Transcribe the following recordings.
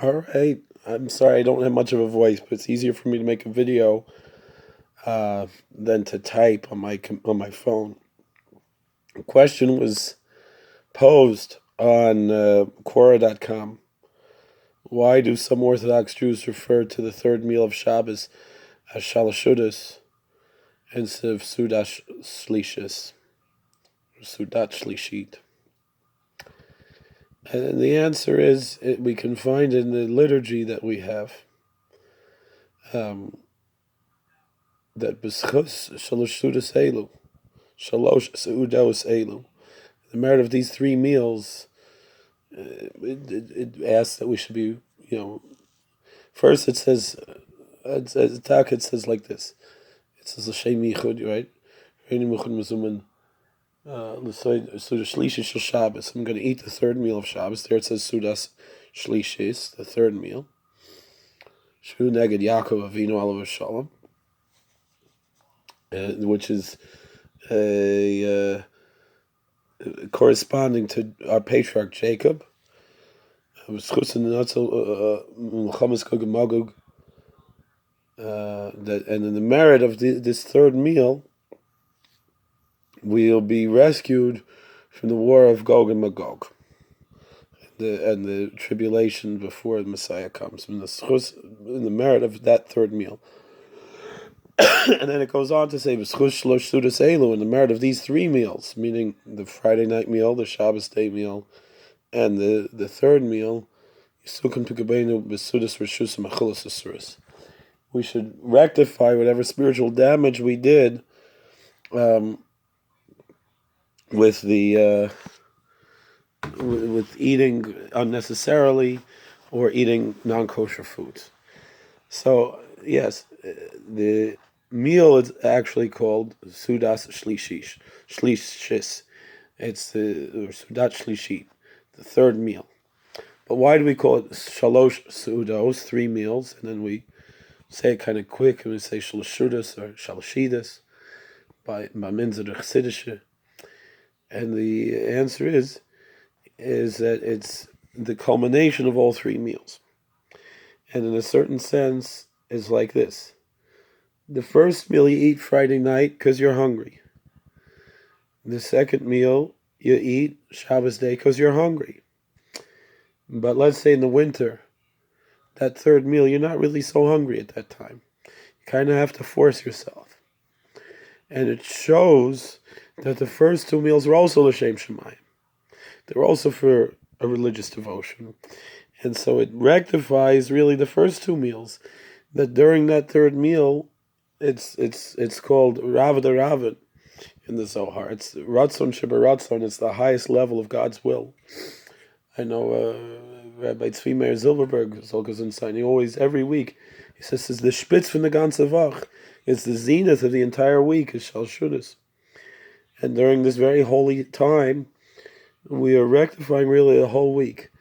All right. I'm sorry I don't have much of a voice, but it's easier for me to make a video than to type on my phone. A question was posed on Quora.com. Why do some Orthodox Jews refer to the third meal of Shabbos as Shalosh Seudos instead of Seudah Shlishis or Seudah Shlishit? And the answer is we can find in the liturgy that we have. That b'schus Shalosh Seudos Elu, Shalosh Seudos Elu, the merit of these three meals, it asks that we should be, first it says, it says like this. It says L'shem Yichud, right? Reini Muchud Mezuman, Seudah Shlishis Shel Shabbos. I'm going to eat the third meal of Shabbos. There it says Seudah Shlishis, the third meal. Shu Neged Yaakov Avinu Alav Shalom, which is corresponding to our patriarch Jacob. And in the merit of this third meal, we'll be rescued from the war of Gog and Magog, and the tribulation before the Messiah comes. In the merit of that third meal. And then it goes on to say, Shalosh Seudos Elu, in the merit of these three meals, meaning the Friday night meal, the Shabbos day meal, and the third meal, we should rectify whatever spiritual damage we did with eating unnecessarily or eating non-kosher foods. So yes, the meal is actually called Seudah Shlishis. It's the Seudah Shlishit, the third meal. But why do we call it Shalosh Seudos, three meals, and then we say it kind of quick, and we say Shalosh Seudos or Shaloshidas by Minzah Chassidische? And the answer is that it's the culmination of all three meals. And in a certain sense, is like this. The first meal you eat Friday night because you're hungry. The second meal you eat Shabbos day because you're hungry. But let's say in the winter, that third meal, you're not really so hungry at that time. You kind of have to force yourself. And it shows that the first two meals were also l'shem shemayim. They were also for a religious devotion. And so it rectifies really the first two meals. That during that third meal, it's called Ravad Ravid in the Zohar. It's Ratzon Shebaratzon. It's the highest level of God's will. I know Rabbi Tzvi Meir Zilberberg, he always, every week, he says, it's the spitz from the ganze Vach. It's the zenith of the entire week, is Shalosh Seudos. And during this very holy time, we are rectifying really the whole week.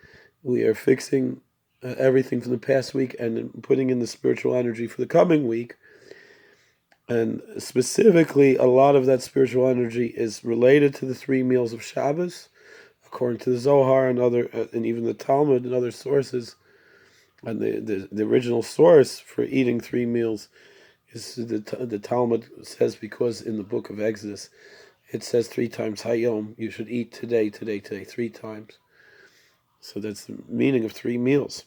We are fixing everything from the past week and putting in the spiritual energy for the coming week. And specifically, a lot of that spiritual energy is related to the three meals of Shabbos, according to the Zohar and and even the Talmud and other sources. And the original source for eating three meals is the Talmud says, because in the book of Exodus it says 3 times Hayom, you should eat today, 3 times. So that's the meaning of three meals.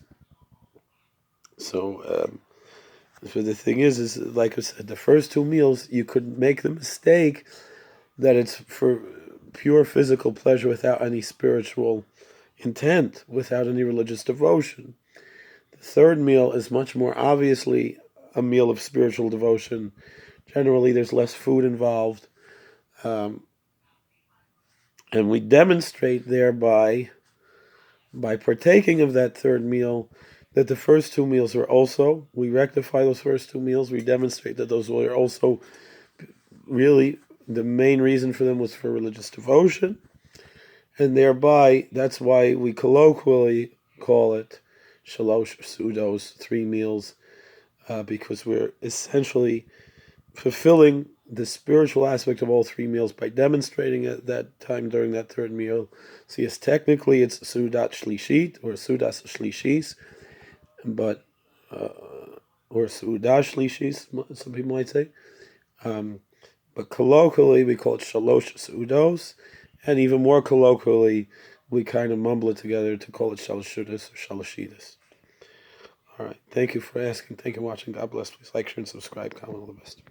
So the thing is like I said, the first two meals you could make the mistake that it's for pure physical pleasure without any spiritual intent, without any religious devotion. The third meal is much more obviously a meal of spiritual devotion. Generally, there's less food involved. And we demonstrate thereby, by partaking of that third meal, that the first two meals were also, we rectify those first two meals, we demonstrate that those were also really, the main reason for them was for religious devotion, and thereby, that's why we colloquially call it Shalosh Seudos, three meals, because we're essentially fulfilling the spiritual aspect of all three meals by demonstrating at that time during that third meal. So yes, technically it's Seudah Shlishit or Seudah Shlishis, but or Seudah Shlishis, some people might say. But colloquially, we call it Shalosh Seudos, and even more colloquially, we kind of mumble it together to call it Shalosh Seudos or Shalosh Seudos. All right. Thank you for asking. Thank you for watching. God bless. Please like, share, and subscribe. Comment. All the best.